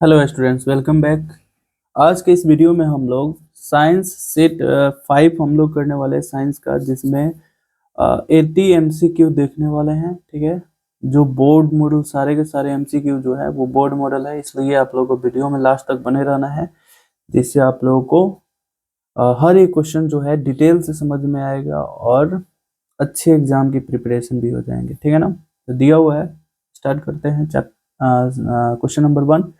Hello students, welcome back. आज के इस वीडियो में हम लोग साइंस सेट 5 हम लोग करने वाले हैं साइंस का, जिसमें 80 MCQ देखने वाले हैं। ठीक है, जो बोर्ड मॉडल सारे के सारे MCQ जो है वो बोर्ड मॉडल है, इसलिए आप लोगों को वीडियो में लास्ट तक बने रहना है, जिससे आप लोगों को हर एक क्वेश्चन जो है डिटेल से समझ में आएगा और अच्छे एग्जाम की प्रिपरेशन भी हो जाएंगे। ठीक है ना, तो दिया हुआ है, स्टार्ट करते हैं। क्वेश्चन नंबर 1,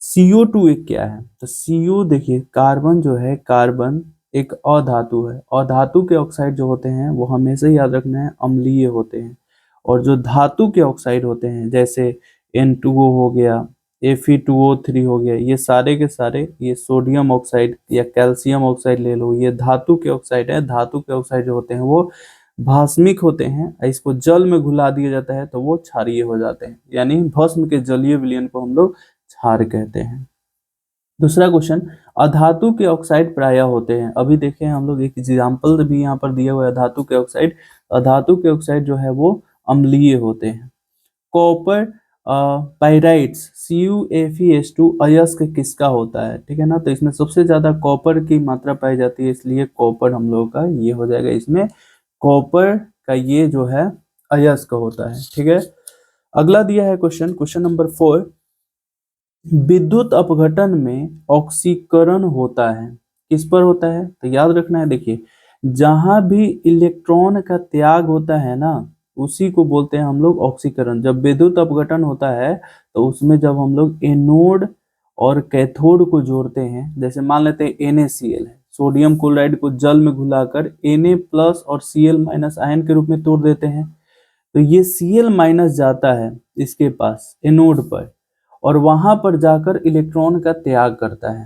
CO2 एक क्या है? तो CO देखिए, कार्बन जो है, कार्बन एक अधातु है। अधातु के ऑक्साइड जो होते हैं वो हमेशा याद रखना है अम्लीय होते हैं, और जो धातु के ऑक्साइड होते हैं जैसे N2O हो गया, Fe2O3 हो गया, ये सारे के सारे, ये सोडियम ऑक्साइड या कैल्शियम ऑक्साइड ले लो, ये धातु के ऑक्साइड है। धातु के ऑक्साइड जो होते हैं वो भास्मिक होते हैं, इसको जल में घुला दिया जाता है तो वो क्षारीय हो जाते हैं, यानी भस्म के जलीय विलयन को हम लोग क्षार कहते हैं। दूसरा क्वेश्चन, अधातु के ऑक्साइड प्रायः होते हैं। अभी देखें हम लोग एक एग्जाम्पल भी यहाँ पर दिया हुआ है धातु के ऑक्साइड। अधातु के ऑक्साइड जो है वो अम्लीय होते हैं। कॉपर पाइराइट्स CuFeS2 अयस्क किसका होता है? ठीक है ना, तो इसमें सबसे ज्यादा कॉपर की मात्रा पाई जाती है, इसलिए कॉपर हम लोग का ये हो जाएगा। इसमें कॉपर का ये जो है अयस्क होता है। ठीक है, अगला दिया है क्वेश्चन नंबर 4, विद्युत अपघटन में ऑक्सीकरण होता है, किस पर होता है? तो याद रखना है, देखिए जहां भी इलेक्ट्रॉन का त्याग होता है ना, उसी को बोलते हैं हम लोग ऑक्सीकरण। जब विद्युत अपघटन होता है तो उसमें जब हम लोग एनोड और कैथोड को जोड़ते हैं, जैसे मान लेते हैं NaCl है, सोडियम क्लोराइड को जल में घुलाकर Na+ और Cl- आयन के रूप में तोड़ देते हैं, तो ये Cl- जाता है इसके पास एनोड पर, और वहां पर जाकर इलेक्ट्रॉन का त्याग करता है।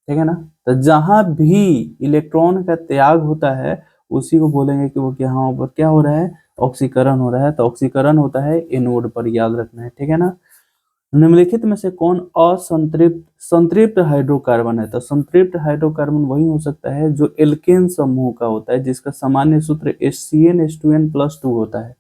ठीक है ना, तो जहां भी इलेक्ट्रॉन का त्याग होता है उसी को बोलेंगे कि वो यहाँ पर क्या हो रहा है, ऑक्सीकरण हो रहा है। तो ऑक्सीकरण होता है एनोड पर, याद रखना है। ठीक है ना, निम्नलिखित में से कौन असंतृप्त संतृप्त हाइड्रोकार्बन है? तो संतृप्त हाइड्रोकार्बन वही हो सकता है जो एल्केन समूह का होता है, जिसका सामान्य सूत्र HCnH2n+2 होता है।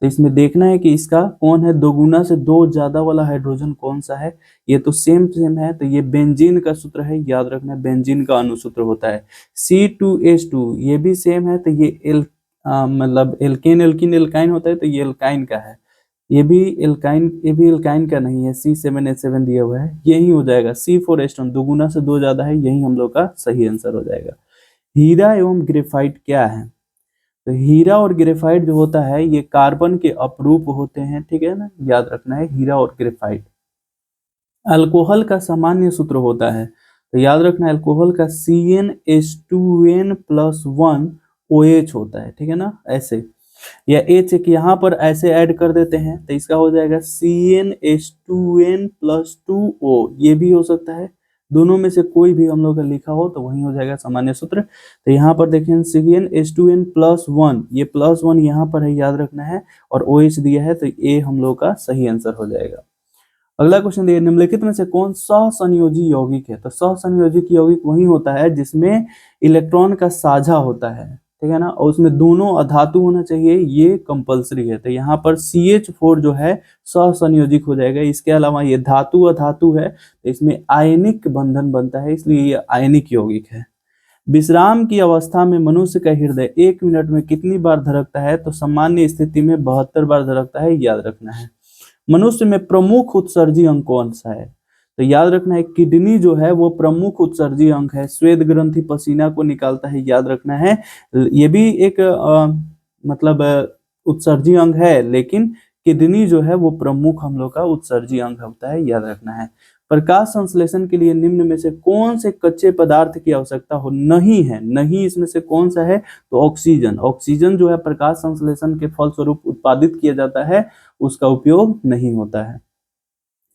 तो इसमें देखना है कि इसका कौन है, दोगुना से दो ज्यादा वाला हाइड्रोजन कौन सा है। ये तो सेम सेम है, तो ये बेंजीन का सूत्र है, याद रखना है बेंजीन का अनुसूत्र होता है C2H2। ये भी सेम है, तो ये मतलब एल्केन एल्किन एल्काइन होता है, तो ये एल्काइन का है। ये भी एल्काइन, ये भी एल्काइन का नहीं है, C7H7 दिया हुआ है, यही हो जाएगा C4H2, दोगुना से दो ज्यादा है, यही हम लोग का सही आंसर हो जाएगा। हीरा एवं ग्रेफाइट क्या है? तो हीरा और ग्रेफाइट जो होता है ये कार्बन के अपरूप होते हैं। ठीक है ना, याद रखना है हीरा और ग्रेफाइट। अल्कोहल का सामान्य सूत्र होता है, तो याद रखना अल्कोहल का CnH2n+1 OH होता है। ठीक है ना, ऐसे, या H एक यहाँ पर ऐसे ऐड कर देते हैं तो इसका हो जाएगा CnH2n+2O, ये भी हो सकता है। दोनों में से कोई भी हम लोग का लिखा हो तो वही हो जाएगा सामान्य सूत्र। तो यहाँ पर देखें CnH2n+1, ये +1 यहाँ पर है, याद रखना है, और OH दिया है, तो ये हम लोग का सही आंसर हो जाएगा। अगला क्वेश्चन देखिए, निम्नलिखित में से कौन सहसंयोजी यौगिक है? तो सहसंयोजी यौगिक वही होता है जिसमें इलेक्ट्रॉन का साझा होता है। ठीक है ना, और उसमें दोनों अधातु होना चाहिए, ये कंपलसरी है। तो यहाँ पर CH4 जो है सहसंयोजिक हो जाएगा। इसके अलावा ये धातु अधातु है, तो इसमें आयनिक बंधन बनता है, इसलिए ये आयनिक यौगिक है। विश्राम की अवस्था में मनुष्य का हृदय 1 मिनट में कितनी बार धड़कता है? तो सामान्य स्थिति में 72 बार धड़कता है, याद रखना है। मनुष्य में प्रमुख उत्सर्जी अंग कौन सा है? तो याद रखना है किडनी जो है वो प्रमुख उत्सर्जी अंग है। श्वेत ग्रंथि पसीना को निकालता है, याद रखना है। ये भी एक मतलब उत्सर्जी अंग है, लेकिन किडनी जो है वो प्रमुख हम लोग का उत्सर्जी अंग होता है, याद रखना है। प्रकाश संश्लेषण के लिए निम्न में से कौन से कच्चे पदार्थ की आवश्यकता हो नहीं है? नहीं इसमें से कौन सा है? तो ऑक्सीजन। ऑक्सीजन जो है प्रकाश संश्लेषण के फलस्वरूप उत्पादित किया जाता है, उसका उपयोग नहीं होता है।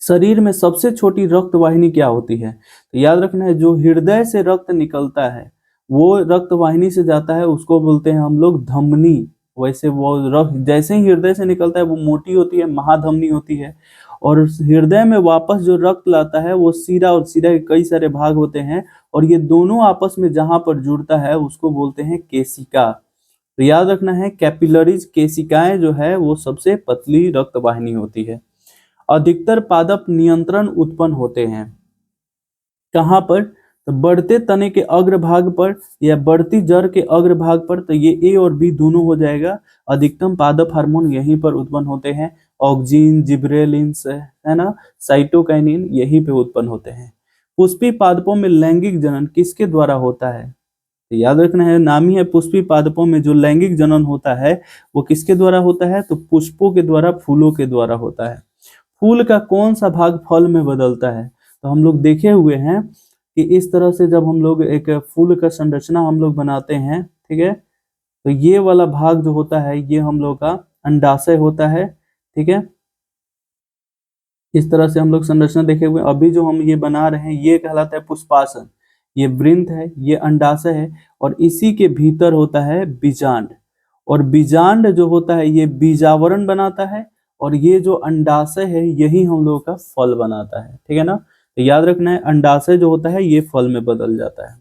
शरीर में सबसे छोटी रक्त वाहिनी क्या होती है? तो याद रखना है जो हृदय से रक्त निकलता है वो रक्त वाहिनी से जाता है, उसको बोलते हैं हम लोग धमनी। वैसे वो रक्त जैसे ही हृदय से निकलता है वो मोटी होती है, महाधमनी होती है, और हृदय में वापस जो रक्त लाता है वो शिरा, और शिरा के कई सारे भाग होते हैं, और ये दोनों आपस में जहां पर जुड़ता है उसको बोलते हैं केशिका। तो याद रखना है कैपिलरीज, केशिकाएं जो है वो सबसे पतली रक्त वाहिनी होती है। अधिकतर पादप नियंत्रण उत्पन्न होते हैं। कहाँ पर? तो बढ़ते तने के अग्रभाग पर या बढ़ती जड़ के अग्रभाग पर, तो ये ए और बी दोनों हो जाएगा। अधिकतम पादप हार्मोन यहीं पर उत्पन्न होते हैं। ऑक्सिन, जिब्रेलिन्स है ना, साइटोकाइनिन यहीं पे उत्पन्न होते हैं। पुष्पी पादपों में लैंगिक जनन किसके द्वारा होता है? तो याद रखना है, नाम ही है पुष्पी पादपों में जो लैंगिक जनन होता है वो किसके द्वारा होता है? तो पुष्पों के द्वारा, फूलों के द्वारा होता है। फूल का कौन सा भाग फल में बदलता है? तो हम लोग देखे हुए हैं कि इस तरह से जब हम लोग एक फूल का संरचना हम लोग बनाते हैं, ठीक है, तो ये वाला भाग जो होता है ये हम लोग का अंडाशय होता है। ठीक है, इस तरह से हम लोग संरचना देखे हुए। अभी जो हम ये बना रहे हैं ये कहलाता है पुष्पासन। ये वृंत है, ये अंडाशय है, और इसी के भीतर होता है बीजांड। और बीजांड जो होता है ये बीजावरण बनाता है, और ये जो अंडाशय है यही हम लोगों का फल बनाता है। ठीक है ना, तो याद रखना है अंडाशय जो होता है ये फल में बदल जाता है,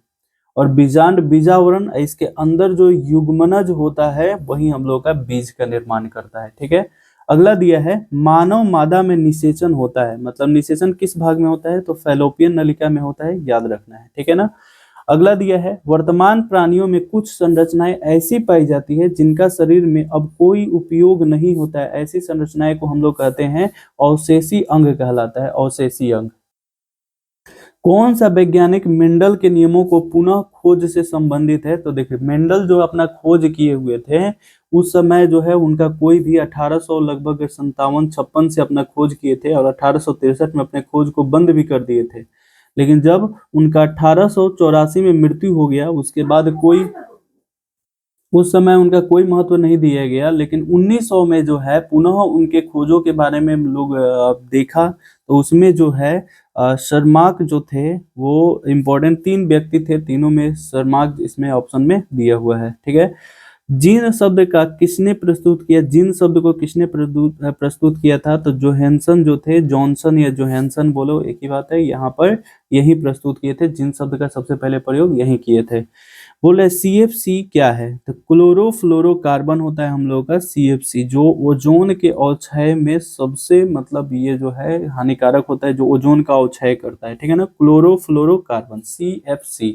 और बीजांड बीजावरण, इसके अंदर जो युग्मनज होता है वही हम लोग का बीज का निर्माण करता है। ठीक है, अगला दिया है मानव मादा में निषेचन होता है। मतलब निषेचन किस भाग में होता है? तो फैलोपियन नलिका में होता है, याद रखना है। ठीक है ना, अगला दिया है वर्तमान प्राणियों में कुछ संरचनाएं ऐसी पाई जाती है जिनका शरीर में अब कोई उपयोग नहीं होता है। ऐसी संरचनाएं को हम लोग कहते हैं अवशेषी अंग कहलाता है, अवशेषी अंग। कौन सा वैज्ञानिक मेंडल के नियमों को पुनः खोज से संबंधित है? तो देखिए मेंडल जो अपना खोज किए हुए थे उस समय जो है उनका कोई भी 1800 लगभग 57-56 से अपना खोज किए थे, और 1863 में अपने खोज को बंद भी कर दिए थे। लेकिन जब उनका 1884 में मृत्यु हो गया उसके बाद कोई, उस समय उनका कोई महत्व नहीं दिया गया। लेकिन 1900 में जो है पुनः उनके खोजों के बारे में लोग देखा, तो उसमें जो है शर्माक जो थे वो इम्पोर्टेंट 3 व्यक्ति थे, तीनों में शर्माक इसमें ऑप्शन में दिया हुआ है। ठीक है, जीन शब्द का किसने प्रस्तुत किया? जीन शब्द को किसने प्रस्तुत किया था? तो जोहानसन जो थे, जॉनसन या जोहानसन बोलो एक ही बात है, यहाँ पर यही प्रस्तुत किए थे। जीन शब्द का सबसे पहले प्रयोग यही किए थे। बोले CFC क्या है? तो क्लोरोफ्लोरोकार्बन होता है हम लोग का CFC, जो ओजोन के अवक्षय में सबसे मतलब ये जो है हानिकारक होता है, जो ओजोन का अवक्षय करता है। ठीक है ना, क्लोरोफ्लोरोकार्बन CFC।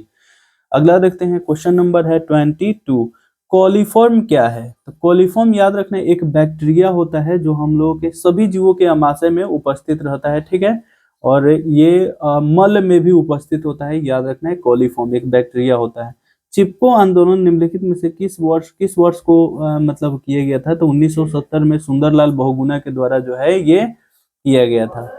अगला देखते हैं, क्वेश्चन नंबर है 22। कोलिफॉर्म क्या है? तो कोलिफॉर्म याद रखना एक बैक्टीरिया होता है जो हम लोगों के सभी जीवों के आमाशय में उपस्थित रहता है। ठीक है, और ये मल में भी उपस्थित होता है, याद रखना है कोलिफॉर्म एक बैक्टीरिया होता है। चिपको आंदोलन निम्नलिखित में से किस वर्ष को मतलब किया गया था? तो 1970 में सुंदरलाल बहुगुणा के द्वारा जो है ये किया गया था।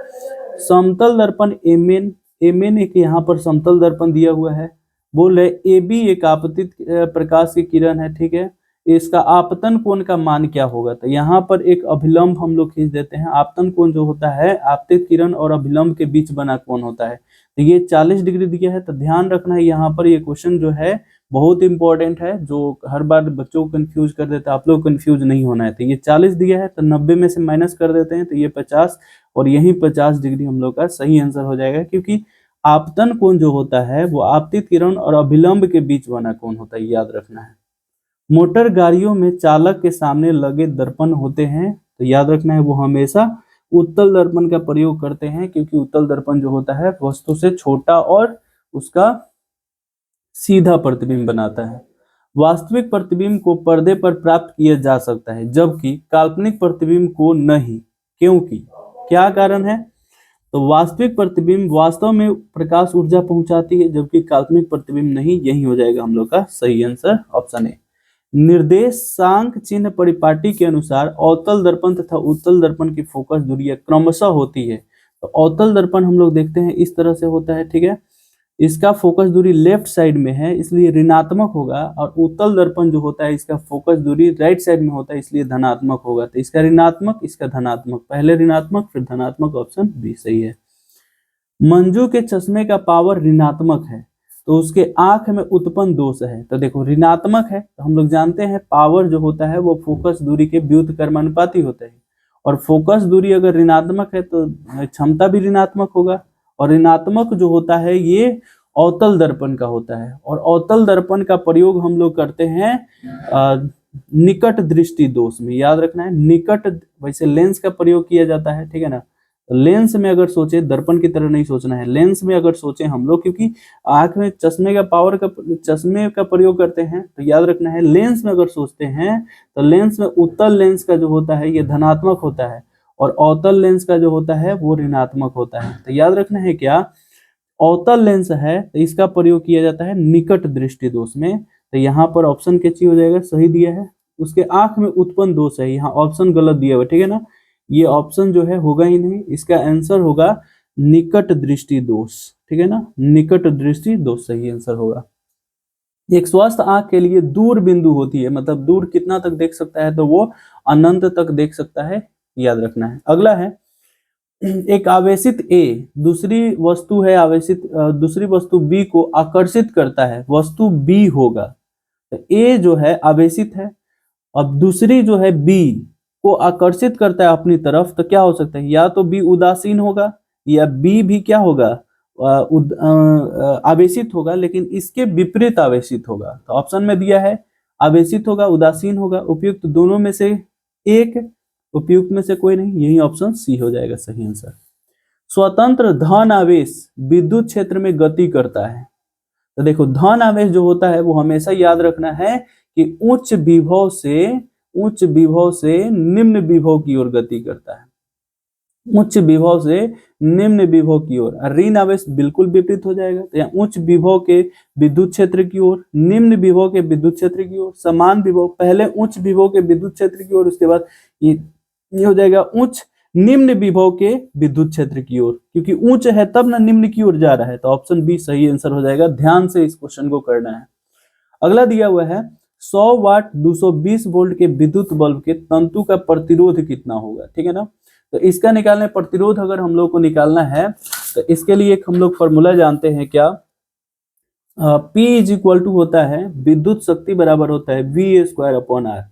समतल दर्पण एमएन एक यहाँ पर समतल दर्पण दिया हुआ है। बोल रहे AB एक आपतित प्रकाश की किरण है। ठीक है, इसका आपतन कोण का मान क्या होगा? तो यहाँ पर एक अभिलंब हम लोग खींच देते हैं। आपतन कोण जो होता है आपतित किरण और अभिलंब के बीच बना कोण होता है, तो ये 40 डिग्री दिया है। तो ध्यान रखना है यहाँ पर ये क्वेश्चन जो है बहुत इंपॉर्टेंट है, जो हर बार बच्चों को कंफ्यूज कर देता है। आप लोग कंफ्यूज नहीं होना है। तो ये 40 दिया है, तो 90 में से माइनस कर देते हैं, तो ये 50, और यही 50 डिग्री हम लोग का सही आंसर हो जाएगा। क्योंकि आपतन कोण जो होता है वो आपतित किरण और अभिलंब के बीच बना कोण होता है, याद रखना है। मोटर गाड़ियों में चालक के सामने लगे दर्पण होते हैं, तो याद रखना है वो हमेशा उत्तल दर्पण का प्रयोग करते हैं, क्योंकि उत्तल दर्पण जो होता है वस्तु से छोटा और उसका सीधा प्रतिबिंब बनाता है। वास्तविक प्रतिबिंब को पर्दे पर प्राप्त किया जा सकता है, जबकि काल्पनिक प्रतिबिंब को नहीं। क्योंकि क्या कारण है? तो वास्तविक प्रतिबिंब वास्तव में प्रकाश ऊर्जा पहुंचाती है, जबकि काल्पनिक प्रतिबिंब नहीं। यही हो जाएगा हम लोग का सही आंसर, ऑप्शन ए। निर्देशांक चिन्ह परिपाटी के अनुसार अवतल दर्पण तथा उत्तल दर्पण की फोकस दूरियां क्रमशः होती है। तो अवतल दर्पण हम लोग देखते हैं इस तरह से होता है। ठीक है, इसका फोकस दूरी लेफ्ट साइड में है इसलिए ऋणात्मक होगा, और उत्तल दर्पण जो होता है इसका फोकस दूरी राइट साइड में होता है इसलिए धनात्मक होगा। तो इसका ऋणात्मक, इसका धनात्मक, पहले ऋणात्मक फिर धनात्मक, ऑप्शन बी सही है। मंजू के चश्मे का पावर ऋणात्मक है, तो उसके आंख में उत्पन्न दोष है। तो देखो ऋणात्मक है, तो हम लोग जानते हैं पावर जो होता है वो फोकस दूरी के व्युत्क्रमानुपाती होता है, और फोकस दूरी अगर ऋणात्मक है तो क्षमता भी ऋणात्मक होगा। और ऋणात्मक जो होता है ये अवतल दर्पण का होता है, और अवतल दर्पण का प्रयोग हम लोग करते हैं निकट दृष्टि दोष में, याद रखना है। निकट, वैसे लेंस का प्रयोग किया जाता है, ठीक है ना, लेंस में अगर सोचे, दर्पण की तरह नहीं सोचना है, लेंस में अगर सोचे हम लोग, क्योंकि आंख में चश्मे का प्रयोग करते हैं, तो याद रखना है लेंस में अगर सोचते हैं तो लेंस में उत्तल लेंस का जो होता है ये धनात्मक होता है, और अवतल लेंस का जो होता है वो ऋणात्मक होता है। तो याद रखना है क्या, अवतल लेंस है तो इसका प्रयोग किया जाता है निकट दृष्टि दोष में। तो यहाँ पर ऑप्शन के ची हो जाएगा, सही दिया है। उसके आंख में उत्पन्न दोष है, यहाँ ऑप्शन गलत दिया हुआ, ठीक है ना, ये ऑप्शन जो है होगा ही नहीं, इसका आंसर होगा निकट दृष्टि दोष, ठीक है ना, निकट दृष्टि दोष सही आंसर होगा। एक स्वस्थ आंख के लिए दूर बिंदु होती है, मतलब दूर कितना तक देख सकता है, तो वो अनंत तक देख सकता है, याद रखना है। अगला है, एक आवेशित ए दूसरी वस्तु है आवेशित, दूसरी वस्तु बी को आकर्षित करता है, वस्तु बी होगा। तो ए जो है आवेशित है, अब दूसरी जो है बी को आकर्षित करता है अपनी तरफ, तो क्या हो सकता है, या तो बी उदासीन होगा या बी भी क्या होगा, आवेशित होगा, लेकिन इसके विपरीत आवेशित होगा। तो ऑप्शन में दिया है आवेशित होगा, उदासीन होगा, उपयुक्त दोनों में से एक, उपयुक्त में से कोई नहीं, यही ऑप्शन सी हो जाएगा सही आंसर। स्वतंत्र धन आवेश विद्युत क्षेत्र में गति करता है। तो देखो धन आवेश जो होता है वो हमेशा याद रखना है कि उच्च विभव से निम्न विभव की ओर गति करता है, उच्च विभव से निम्न विभव की ओर। ऋण आवेश बिल्कुल विपरीत हो जाएगा, तो यहाँ उच्च विभव के विद्युत क्षेत्र की ओर, निम्न विभव के विद्युत क्षेत्र की ओर, समान विभव, पहले उच्च विभव के विद्युत क्षेत्र की ओर, उसके बाद ये हो जाएगा उच्च निम्न विभव के विद्युत क्षेत्र की ओर, क्योंकि उच्च है तब ना निम्न की ओर जा रहा है। तो ऑप्शन बी सही आंसर हो जाएगा, ध्यान से इस क्वेश्चन को करना है। अगला दिया हुआ है 100 वाट 220 वोल्ट के विद्युत बल्ब के तंतु का प्रतिरोध कितना होगा, ठीक है ना। तो इसका निकालना प्रतिरोध अगर हम लोग को निकालना है तो इसके लिए एक हम लोग फॉर्मूला जानते हैं क्या, P इज इक्वल टू होता है विद्युत शक्ति बराबर होता है V² R।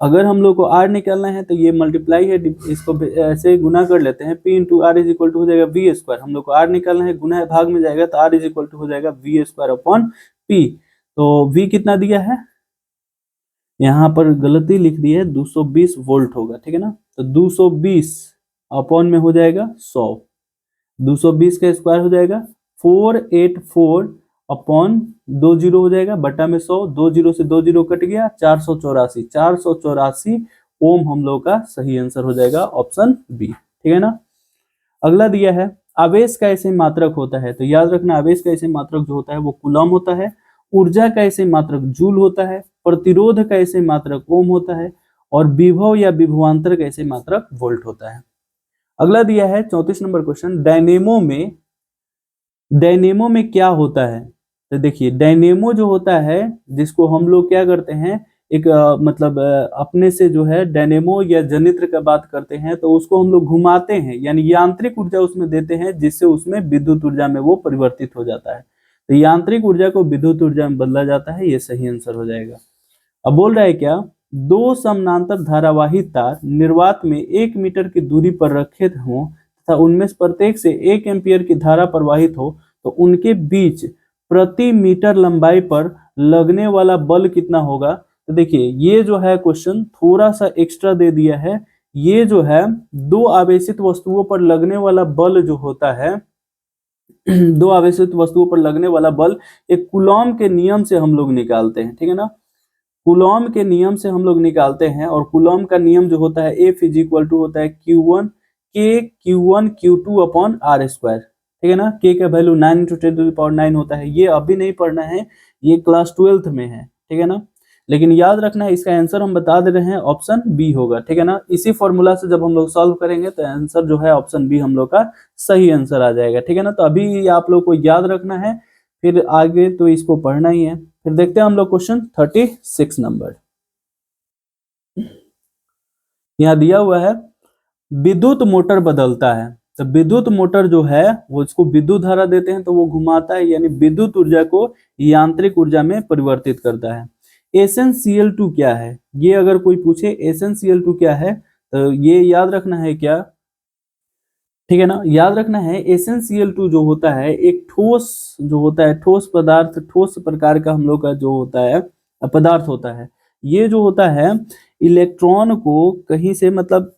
अगर हम लोग को R निकालना है तो ये मल्टीप्लाई है, इसको ऐसे गुना कर लेते हैं, P into R is equal to हो जाएगा V²। हम लोग को R निकालना है, गुना भाग में जाएगा तो R इज इक्वल टू हो जाएगा V²/P। तो V कितना दिया है, यहाँ पर गलती लिख दी है, 220 वोल्ट होगा, ठीक है ना। तो 220 अपॉन में हो जाएगा 100, 220 का स्क्वायर हो जाएगा 484 अपॉन 20 हो जाएगा, बटा में 100, 20 से 20 कट गया, 484 ओम हम लोग का सही आंसर हो जाएगा ऑप्शन बी, ठीक है ना। अगला दिया है आवेश का ऐसे मात्रक होता है, तो याद रखना आवेश का ऐसे मात्रक जो होता है वो कूलम होता है, ऊर्जा का ऐसे मात्रक जूल होता है, प्रतिरोध का ऐसे मात्रक ओम होता है, और विभव या विभवांतर का ऐसे मात्रक वोल्ट होता है। अगला दिया है 34 नंबर क्वेश्चन, डायनेमो में क्या होता है। तो देखिए डायनेमो जो होता है, जिसको हम लोग क्या करते हैं, एक मतलब अपने से जो है डायनेमो या जनित्र का बात करते हैं, तो उसको हम लोग घुमाते हैं, यानी यांत्रिक ऊर्जा उसमें देते हैं, जिससे उसमें विद्युत ऊर्जा में वो परिवर्तित हो जाता है। तो यांत्रिक ऊर्जा को विद्युत ऊर्जा में बदला जाता है, ये सही आंसर हो जाएगा। अब बोल रहा है क्या, दो समानांतर धारावाही तार निर्वात में 1 मीटर की दूरी पर रखे हों तथा उनमें से प्रत्येक से 1 एम्पियर की धारा प्रवाहित हो, तो उनके बीच प्रति मीटर लंबाई पर लगने वाला बल कितना होगा। तो देखिए ये जो है क्वेश्चन थोड़ा सा एक्स्ट्रा दे दिया है, ये जो है दो आवेशित वस्तुओं पर लगने वाला बल जो होता है, दो आवेशित वस्तुओं पर लगने वाला बल एक कूलॉम के नियम से हम लोग निकालते हैं, ठीक है ना, कूलॉम के नियम से हम लोग निकालते हैं। और कूलॉम का नियम जो होता है F इज इक्वल टू होता है Q1 Q2 अपॉन R², ठीक है ना। K का वैल्यू 9 × 10⁹ होता है, ये अभी नहीं पढ़ना है, ये क्लास 12th में है, ठीक है ना। लेकिन याद रखना है इसका आंसर हम बता दे रहे हैं, ऑप्शन बी होगा, ठीक है ना। इसी फॉर्मूला से जब हम लोग सॉल्व करेंगे तो आंसर जो है ऑप्शन बी हम लोग का सही आंसर आ जाएगा, ठीक है ना। तो अभी आप लोग को याद रखना है, फिर आगे तो इसको पढ़ना ही है। फिर देखते हैं हम लोग क्वेश्चन 36 नंबर, यहाँ दिया हुआ है विद्युत मोटर बदलता है। तो विद्युत मोटर जो है वो इसको विद्युत धारा देते हैं तो वो घुमाता है, यानी विद्युत ऊर्जा को यांत्रिक ऊर्जा में परिवर्तित करता है। SnCl2 क्या है, ये अगर कोई पूछे SnCl2 क्या है, तो ये याद रखना है क्या, ठीक है ना, याद रखना है SnCl2 जो होता है एक ठोस जो होता है, ठोस पदार्थ, ठोस प्रकार का हम लोग का जो होता है पदार्थ होता है। ये जो होता है इलेक्ट्रॉन को कहीं से मतलब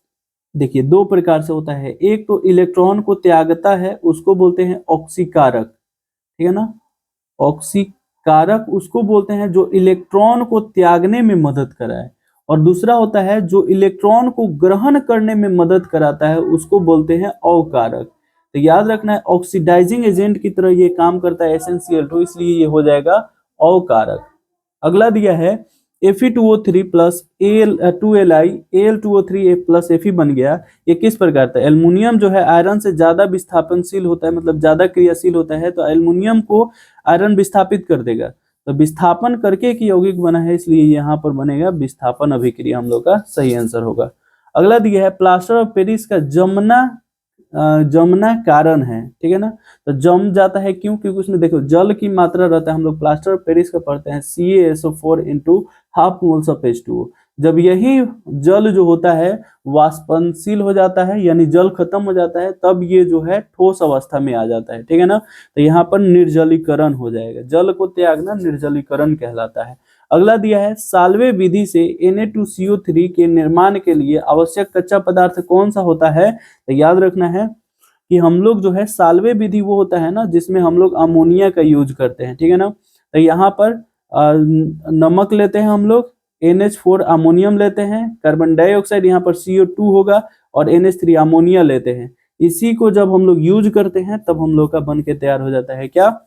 देखिए दो प्रकार से होता है, एक तो इलेक्ट्रॉन को त्यागता है उसको बोलते हैं ऑक्सीकारक, ठीक है ना। ऑक्सीकारक उसको बोलते हैं जो इलेक्ट्रॉन को त्यागने में मदद कराए, और दूसरा होता है जो इलेक्ट्रॉन को ग्रहण करने में मदद कराता है उसको बोलते हैं अवकारक। तो याद रखना है ऑक्सीडाइजिंग एजेंट की तरह ये काम करता है SnCl2, इसलिए ये हो जाएगा अवकारक। अगला दिया है Fe2O3 plus Al2Li Al2O3 plus Fe बन गया। ये किस प्रकार था? एल्युमिनियम जो है आयरन से ज्यादा विस्थापनशील होता है, मतलब ज्यादा क्रियाशील होता है, तो एल्युमिनियम को आयरन विस्थापित कर देगा। तो विस्थापन करके एक यौगिक बना है, इसलिए यहाँ पर बनेगा विस्थापन अभिक्रिया, हम लोग का सही आंसर होगा। अगला दिया है प्लास्टर ऑफ पेरिस का जमना कारण है, ठीक है ना। तो जम जाता है क्यों? क्योंकि उसमें देखो जल की मात्रा रहता है, हम लोग प्लास्टर ऑफ पेरिस का पढ़ते हैं CaSO4 into half moles of H2O। जब यही जल जो होता है वाष्पनशील हो जाता है, यानी जल खत्म हो जाता है, तब ये जो है ठोस अवस्था में आ जाता है, ठीक है ना। तो यहाँ पर निर्जलीकरण हो जाएगा, जल को त्यागना निर्जलीकरण कहलाता है। अगला दिया है साल्वे विधि से Na2CO3 के निर्माण के लिए आवश्यक कच्चा पदार्थ कौन सा होता है? तो याद रखना है कि हम लोग जो है साल्वे विधि वो होता है ना जिसमें हम लोग अमोनिया का यूज करते हैं, ठीक है ना। तो यहाँ पर नमक लेते हैं हम लोग, NH4 अमोनियम लेते हैं, कार्बन डाइऑक्साइड यहाँ पर CO2 होगा, और NH3 अमोनिया लेते हैं। इसी को जब हम लोग यूज करते हैं तब हम लोग का बन के तैयार हो जाता है क्या?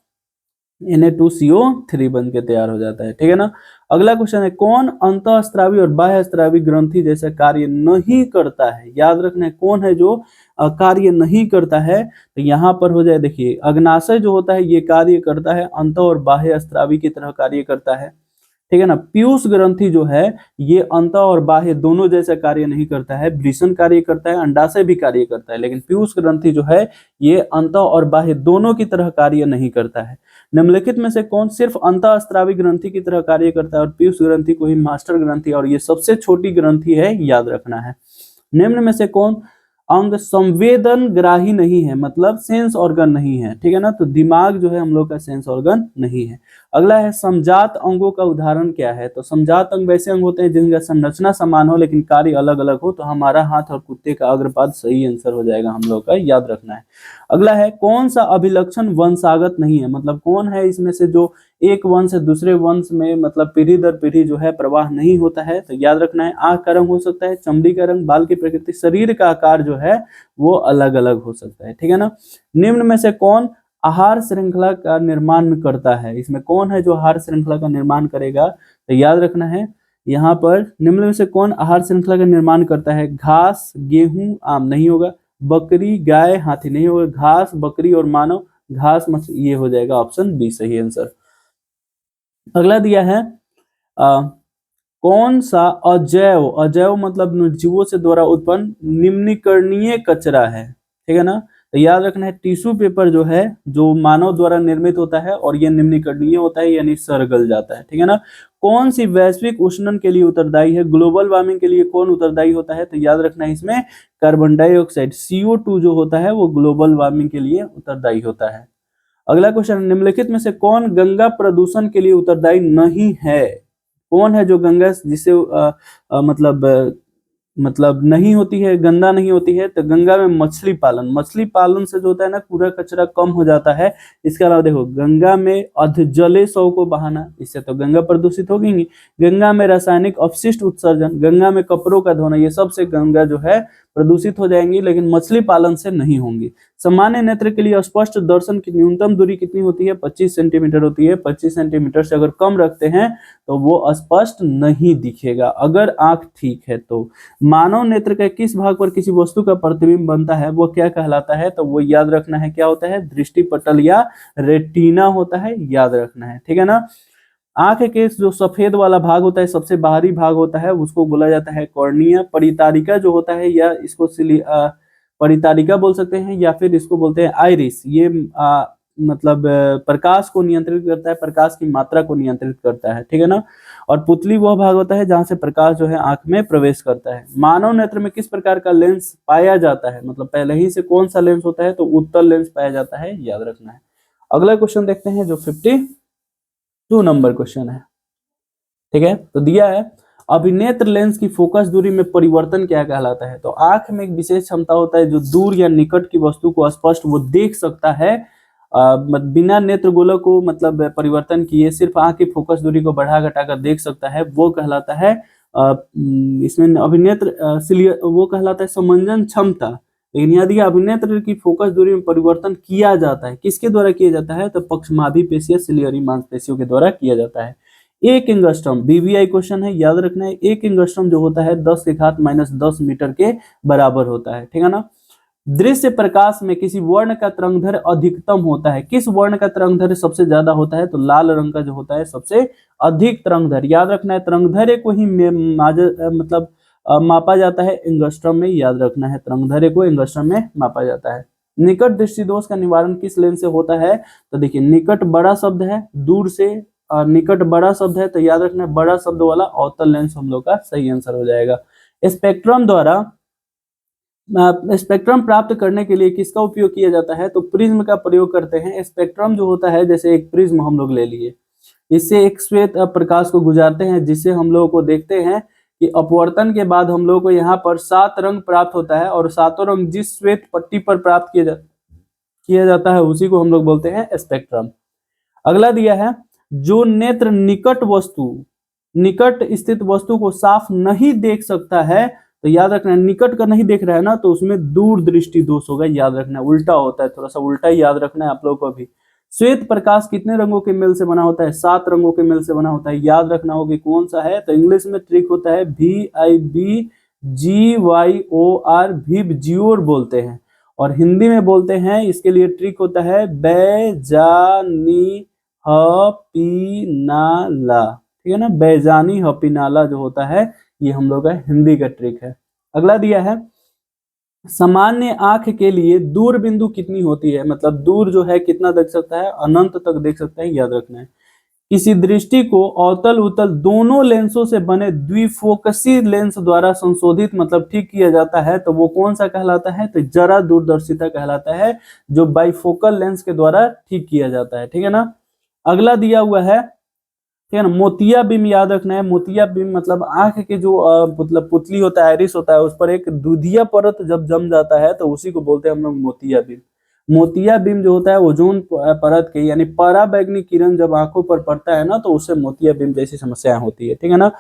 Na2CO3 बन के तैयार हो जाता है, ठीक है ना। अगला क्वेश्चन है कौन अंतःस्रावी और बाह्यस्रावी ग्रंथि जैसा कार्य नहीं करता है? याद रखना है कौन है जो कार्य नहीं करता है। तो यहाँ पर हो जाए, देखिए अग्नाशय जो होता है ये कार्य करता है, अंत और बाह्य स्रावी की तरह कार्य करता है, ठीक है ना। पीयूष ग्रंथि जो है ये अंत और बाह्य दोनों जैसा कार्य नहीं करता है, वृषण कार्य करता है, अंडाशय भी कार्य करता है, लेकिन पीयूष ग्रंथि जो है ये अंत और बाह्य दोनों की तरह कार्य नहीं करता है। निम्नलिखित में से कौन सिर्फ अंतःस्रावी ग्रंथि की तरह कार्य करता है और पीयूष ग्रंथि को ही मास्टर ग्रंथि और ये सबसे छोटी ग्रंथि है, याद रखना है। निम्न में से कौन अंग संवेदन ग्राही नहीं है, मतलब सेंस ऑर्गन नहीं है, ठीक है ना। तो दिमाग जो है हम लोग का सेंस ऑर्गन नहीं है। अगला है समजात अंगों का उदाहरण क्या है? तो समजात अंग वैसे अंग होते हैं जिनका संरचना समान हो लेकिन कार्य अलग अलग हो। तो हमारा हाथ और कुत्ते का अग्रपाद सही आंसर हो जाएगा हम लोग का, याद रखना है। अगला है कौन सा अभिलक्षण वंशागत नहीं है, मतलब कौन है इसमें से जो एक वंश से दूसरे वंश में मतलब पीढ़ी दर पीढ़ी जो है प्रवाह नहीं होता है? तो याद रखना है आंख का रंग हो सकता है, चमड़ी का रंग, बाल की प्रकृति, शरीर का आकार जो है वो अलग अलग हो सकता है, ठीक है ना। निम्न में से कौन आहार श्रृंखला का निर्माण करता है? इसमें कौन है जो आहार श्रृंखला का निर्माण करेगा? तो याद रखना है यहाँ पर निम्न में से कौन आहार श्रृंखला का निर्माण करता है? घास, गेहूं, आम नहीं होगा, बकरी, गाय, हाथी नहीं होगा, घास, बकरी और मानव, घास, मछली, ये हो जाएगा ऑप्शन बी सही आंसर। अगला दिया है कौन सा अजैव, अजैव मतलब निर्जीवों से द्वारा उत्पन्न निम्नीकरणीय कचरा है, ठीक है ना। तो याद रखना है टिश्यू पेपर जो है जो मानव द्वारा निर्मित होता है और ये निम्नीकरणीय होता है, यानी सड़गल जाता है, ठीक है ना। कौन सी वैश्विक उष्णन के लिए उत्तरदायी है? ग्लोबल वार्मिंग के लिए कौन उत्तरदायी होता है? तो याद रखना है इसमें कार्बन डाइऑक्साइड CO2 जो होता है वो ग्लोबल वार्मिंग के लिए उत्तरदायी होता है। अगला क्वेश्चन, निम्नलिखित में से कौन गंगा प्रदूषण के लिए उत्तरदायी नहीं है? कौन है जो गंगा जिसे मतलब नहीं होती है, गंदा नहीं होती है? तो गंगा में मछली पालन, मछली पालन से जो होता है ना कूड़ा कचरा कम हो जाता है। इसके अलावा देखो गंगा में अधजले शव को बहाना, इससे तो गंगा प्रदूषित होगी नहीं। गंगा में रासायनिक अपशिष्ट उत्सर्जन, गंगा में कपड़ों का धोना, ये सब से गंगा जो है प्रदूषित हो जाएंगी, लेकिन मछली पालन से नहीं होंगी। सामान्य नेत्र के लिए स्पष्ट दर्शन की न्यूनतम दूरी कितनी होती है? 25 सेंटीमीटर होती है। 25 सेंटीमीटर से अगर कम रखते हैं तो वो स्पष्ट नहीं दिखेगा अगर आंख ठीक है तो। मानव नेत्र के किस भाग पर किसी वस्तु का प्रतिबिंब बनता है वो क्या कहलाता है? तो वो याद रखना है क्या होता है? दृष्टि पटल या रेटिना होता है, याद रखना है, ठीक है ना। आंख के जो सफेद वाला भाग होता है सबसे बाहरी भाग होता है उसको बोला जाता है कॉर्निया। परितारिका जो होता है या इसको परितारिका बोल सकते हैं या फिर इसको बोलते हैं आइरिस। ये मतलब प्रकाश को नियंत्रित करता है, प्रकाश की मात्रा को नियंत्रित करता है, ठीक है ना। और पुतली वह भाग होता है जहां से प्रकाश जो है आंख में प्रवेश करता है। मानव नेत्र में किस प्रकार का लेंस पाया जाता है? मतलब पहले ही से कौन सा लेंस होता है? तो उत्तल लेंस पाया जाता है, याद रखना है। अगला क्वेश्चन देखते हैं जो 52 नंबर क्वेश्चन है, ठीक है। तो दिया है अभिनेत्र लेंस की फोकस दूरी में परिवर्तन क्या कहलाता है? तो आंख में एक विशेष क्षमता होता है जो दूर या निकट की वस्तु को स्पष्ट वो देख सकता है, बिना नेत्र गोलक को मतलब परिवर्तन किए सिर्फ आंख की फोकस दूरी को बढ़ा घटाकर देख सकता है, वो कहलाता है इसमें अभिनेत्र वो कहलाता है समंजन क्षमता। लेकिन यदि अभिनेत्र की फोकस दूरी में परिवर्तन किया जाता है, किसके द्वारा किया जाता है? तो पक्षमाभी पेशी या सिलियरी मांसपेशियों के द्वारा किया जाता है। एक एंगस्ट्रम बीवीआई क्वेश्चन है, याद रखना है। एक एंगस्ट्रम जो होता है 10⁻⁻10 मीटर के बराबर होता है, ठीक है ना। दृश्य प्रकाश में किसी वर्ण का तरंगदैर्घ्य अधिकतम होता है, किस वर्ण का तरंगदैर्घ्य सबसे ज्यादा होता है? तो लाल रंग का जो होता है सबसे अधिक तरंगदैर्घ्य। याद रखना है तरंगदैर्घ्य को ही मतलब मापा जाता है एंगस्ट्रम में, याद रखना है तरंगदैर्घ्य को एंगस्ट्रम में मापा जाता है। निकट दृष्टि दोष का निवारण किस लेंस से होता है? तो देखिए निकट बड़ा शब्द है, दूर से निकट बड़ा शब्द है, तो याद रखना है बड़ा शब्द वाला अवतल लेंस हम लोग का सही आंसर हो जाएगा। स्पेक्ट्रम द्वारा स्पेक्ट्रम प्राप्त करने के लिए किसका उपयोग किया जाता है? तो प्रिज्म का प्रयोग करते हैं। स्पेक्ट्रम जो होता है, जैसे एक प्रिज्म हम लोग ले लिए, इससे एक श्वेत प्रकाश को गुजारते हैं, जिससे हम लोगों को देखते हैं कि अपवर्तन के बाद हम लोगों को यहाँ पर 7 रंग प्राप्त होता है, और 7 रंग जिस श्वेत पट्टी पर प्राप्त किया जाता है उसी को हम लोग बोलते हैं स्पेक्ट्रम। अगला दिया है, जो नेत्र निकट स्थित वस्तु को साफ नहीं देख सकता है, तो याद रखना है निकट का नहीं देख रहा है ना, तो उसमें दूर दृष्टि दोष होगा। याद रखना है उल्टा होता है, थोड़ा सा उल्टा ही याद रखना है आप लोगों को भी। श्वेत प्रकाश कितने रंगों के मेल से बना होता है? 7 रंगों के मेल से बना होता है। याद रखना होगा कौन सा है? तो इंग्लिश में ट्रिक होता है VIBGYOR, विब जियोर बोलते हैं, और हिंदी में बोलते हैं इसके लिए ट्रिक होता है बैजानी हपीनाला, ठीक है ना। बैजानी हपीनाला जो होता है ये हम लोग का हिंदी का ट्रिक है। अगला दिया है, सामान्य आंख के लिए दूर बिंदु कितनी होती है? मतलब दूर जो है कितना देख सकता है? अनंत तक देख सकता है, याद रखना है। किसी दृष्टि को अवतल उत्तल दोनों लेंसों से बने द्विफोकसी लेंस द्वारा संशोधित मतलब ठीक किया जाता है, तो वो कौन सा कहलाता है? तो जरा दूरदर्शिता कहलाता है, जो बाइफोकल लेंस के द्वारा ठीक किया जाता है, ठीक है ना। अगला दिया हुआ है, ठीक है ना, मोतिया बीम। याद रखना है मोतिया बीम मतलब आंख के जो मतलब पुतली होता है, आइरिस होता है, उस पर एक दूधिया परत जब जम जाता है तो उसी को बोलते हैं हम लोग मोतिया बीम। मोतिया बीम जो होता है ओजोन परत के यानी पराबैंगनी किरण जब आंखों पर पड़ता है ना, तो उससे मोतिया बीम जैसी समस्याएं होती है, ठीक है ना।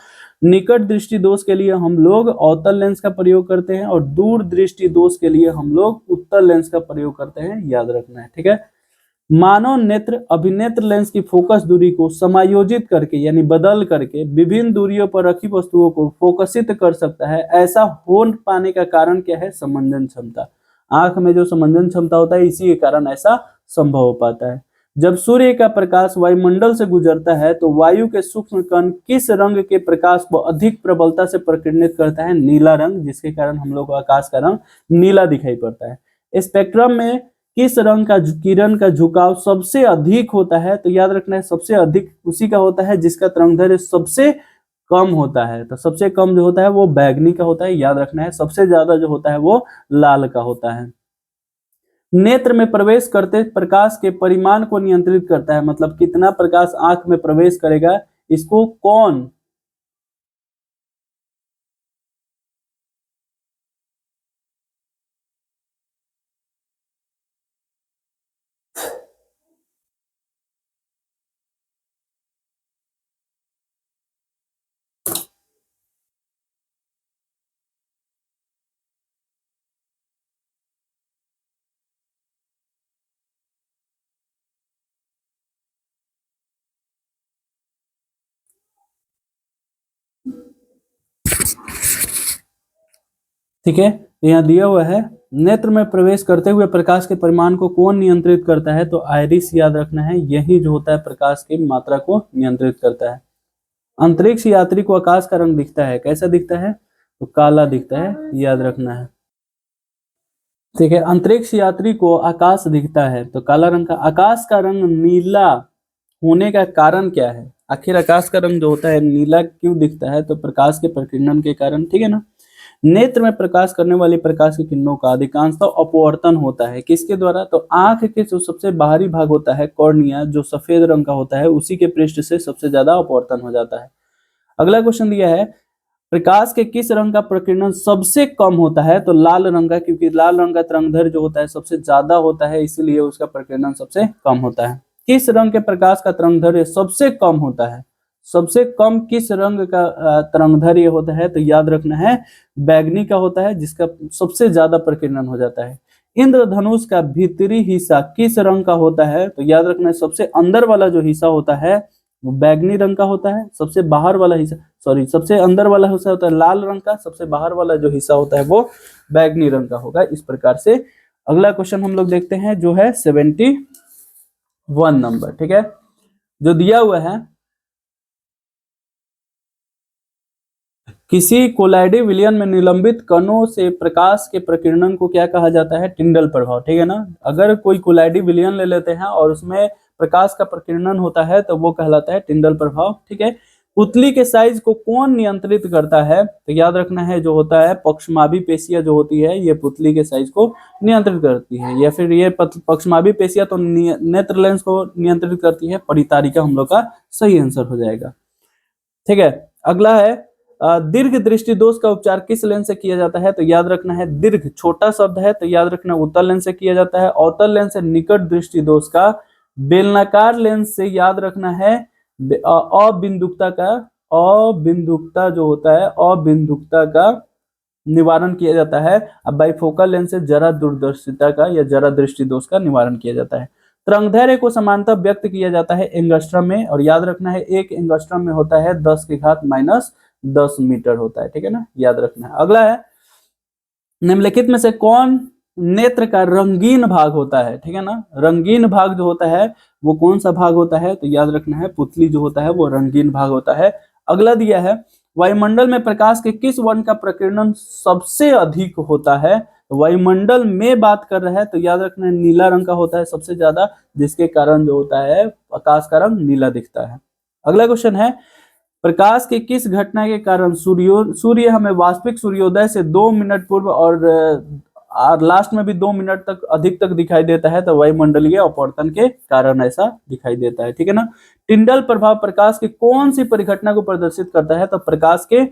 निकट दृष्टि दोष के लिए हम लोग अवतल लेंस का प्रयोग करते हैं, और दूर दृष्टि दोष के लिए हम लोग उत्तल लेंस का प्रयोग करते हैं, याद रखना है, ठीक है। मानव नेत्र अभिनेत्र लेंस की फोकस दूरी को समायोजित करके यानी बदल करके विभिन्न दूरियों पर रखी वस्तुओं को फोकसित कर सकता है। ऐसा हो पाने का कारण क्या है? समंजन क्षमता। आंख में जो समंजन क्षमता होता है इसी के कारण ऐसा संभव हो पाता है। जब सूर्य का प्रकाश वायुमंडल से गुजरता है तो वायु के सूक्ष्म कण किस रंग के प्रकाश को अधिक प्रबलता से प्रकीर्णित करता है? नीला रंग, जिसके कारण हम लोग को आकाश का रंग नीला दिखाई पड़ता है। स्पेक्ट्रम में किस रंग का किरण का झुकाव सबसे अधिक होता है? तो याद रखना है सबसे अधिक उसी का होता है जिसका तरंगदैर्घ्य सबसे कम होता है। तो सबसे कम जो होता है वो बैंगनी का होता है, याद रखना है। सबसे ज्यादा जो होता है वो लाल का होता है। नेत्र में प्रवेश करते प्रकाश के परिमाण को नियंत्रित करता है, मतलब कितना प्रकाश आंख में प्रवेश करेगा, इसको कौन ठीक है, यहाँ दिया हुआ है नेत्र में प्रवेश करते हुए प्रकाश के परिमाण को कौन नियंत्रित करता है? तो आइरिस, याद रखना है, यही जो होता है प्रकाश की मात्रा को नियंत्रित करता है। अंतरिक्ष यात्री को आकाश का रंग दिखता है, कैसा दिखता है? तो काला दिखता है, याद रखना है। ठीक है, अंतरिक्ष यात्री को आकाश दिखता है तो काला रंग का। आकाश का रंग नीला होने का कारण क्या है? आखिर आकाश का रंग जो होता है नीला क्यों दिखता है? तो प्रकाश के प्रकीर्णन के कारण, ठीक है ना। नेत्र में प्रकाश करने वाली प्रकाश की किरणों का अधिकांशतः अपवर्तन होता है, किसके द्वारा? तो आंख के जो सबसे बाहरी भाग होता है कॉर्निया, जो सफेद रंग का होता है, उसी के पृष्ठ से सबसे ज्यादा अपवर्तन हो जाता है। अगला क्वेश्चन दिया है, प्रकाश के किस रंग का प्रकीर्णन सबसे कम होता है? तो लाल रंग का, क्योंकि लाल रंग का तरंगदैर्घ्य जो होता है सबसे ज्यादा होता है, इसीलिए उसका प्रकीर्णन सबसे कम होता है। किस रंग के प्रकाश का तरंगदैर्घ्य सबसे कम होता है? सबसे कम किस रंग का तरंगदैर्घ्य होता है? तो याद रखना है बैगनी का होता है, जिसका सबसे ज्यादा प्रकीर्णन हो जाता है। इंद्रधनुष का भीतरी हिस्सा किस रंग का होता है? तो याद रखना है सबसे अंदर वाला जो हिस्सा होता है वो बैगनी रंग का होता है, सबसे बाहर वाला हिस्सा, सॉरी, सबसे अंदर वाला हिस्सा होता है लाल रंग का, सबसे बाहर वाला जो हिस्सा होता है वो बैगनी रंग का होगा। इस प्रकार से अगला क्वेश्चन हम लोग देखते हैं जो है 71 नंबर, ठीक है, जो दिया हुआ है, किसी कोलाइडी विलयन में निलंबित कणों से प्रकाश के प्रकीर्णन को क्या कहा जाता है? टिंडल प्रभाव, ठीक है ना। अगर कोई कोलाइडी विलयन ले लेते हैं और उसमें प्रकाश का प्रकीर्णन होता है तो वो कहलाता है टिंडल प्रभाव, ठीक है। पुतली के साइज को कौन नियंत्रित करता है? तो याद रखना है जो होता है पक्षमाभी पेशियां जो होती है ये पुतली के साइज को नियंत्रित करती है, या फिर ये पक्षमाभी पेशियां तो नेत्र लेंस को नियंत्रित करती है। परितारिका हम लोग का सही आंसर हो जाएगा, ठीक है। अगला है दीर्घ दृष्टि दोष का उपचार किस लेंस से किया जाता है? तो याद रखना है दीर्घ छोटा शब्द है, तो याद रखना उत्तल लेंस से किया जाता है। अवतल लेंस से निकट दृष्टि दोष का, बेलनाकार लेंस से याद रखना है अबिंदुकता का, अबिंदुकता जो होता है अबिंदुकता का निवारण किया जाता है। अब बाइफोकल लेंस से जरा दूरदर्शिता का या जरा दृष्टि दोष का निवारण किया जाता है। तरंगदैर्घ्य को समानतः व्यक्त किया जाता है एंगस्ट्रम में, और याद रखना है एक एंगस्ट्रम में होता है 10⁻⁻10 मीटर होता है, ठीक है ना, याद रखना है। अगला है निम्नलिखित में से कौन नेत्र का रंगीन भाग होता है? ठीक है ना, रंगीन भाग जो होता है वो कौन सा भाग होता है? तो याद रखना है पुतली जो होता है वो रंगीन भाग होता है। अगला दिया है वायुमंडल में प्रकाश के किस वर्ण का प्रकीर्णन सबसे अधिक होता है? वायुमंडल में बात कर रहा है तो याद रखना है नीला रंग का होता है सबसे ज्यादा, जिसके कारण जो होता है आकाश का रंग नीला दिखता है। अगला क्वेश्चन है प्रकाश के किस घटना के कारण सूर्य हमें वास्तविक सूर्योदय से 2 मिनट पूर्व और लास्ट में भी 2 मिनट तक अधिक तक दिखाई देता है? तो वायुमंडलीय अपवर्तन के कारण ऐसा दिखाई देता है, ठीक है ना। टिंडल प्रभाव प्रकाश की कौन सी परिघटना को प्रदर्शित करता है? तो प्रकाश के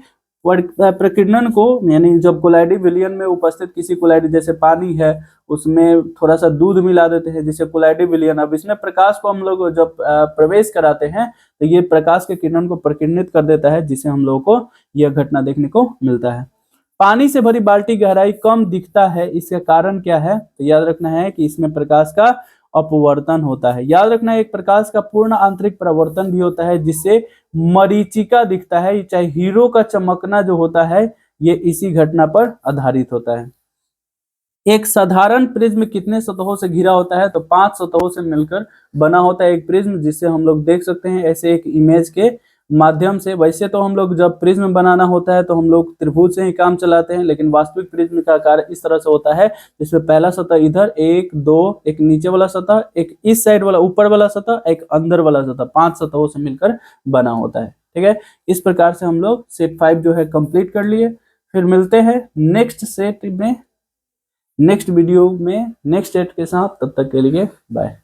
प्रकीर्णन को, यानी जब कोलाइडी विलयन में उपस्थित किसी कोलाइडी, जैसे पानी है उसमें थोड़ा सा दूध मिला देते हैं जिसे कोलाइडी विलयन, अब इसमें प्रकाश को हम लोग जब प्रवेश कराते हैं तो ये प्रकाश के किरण को प्रकीर्णित कर देता है, जिसे हम लोगों को यह घटना देखने को मिलता है। पानी से भरी बाल्टी गहराई कम दिखता है, इसका कारण क्या है? तो याद रखना है कि इसमें प्रकाश का अपवर्तन होता है। याद रखना है एक प्रकाश का पूर्ण आंतरिक परावर्तन भी होता है जिससे मरीचिका दिखता है, चाहे हीरो का चमकना जो होता है ये इसी घटना पर आधारित होता है। एक साधारण प्रिज्म कितने सतहों से घिरा होता है? तो 5 सतहों से मिलकर बना होता है एक प्रिज्म, जिससे हम लोग देख सकते हैं ऐसे एक इमेज के माध्यम से। वैसे तो हम लोग जब प्रिज्म बनाना होता है तो हम लोग त्रिभुज से ही काम चलाते हैं, लेकिन वास्तविक प्रिज्म का आकार इस तरह से होता है जिसमें पहला सतह इधर 1 2, एक नीचे वाला सतह, एक इस साइड वाला ऊपर वाला सतह, एक अंदर वाला सतह, 5 सतहों से मिलकर बना होता है, ठीक है। इस प्रकार से हम लोग सेट 5 जो है कंप्लीट कर लिए। फिर मिलते हैं नेक्स्ट सेट में, नेक्स्ट वीडियो में नेक्स्ट सेट के साथ। तब तक के लिए बाय।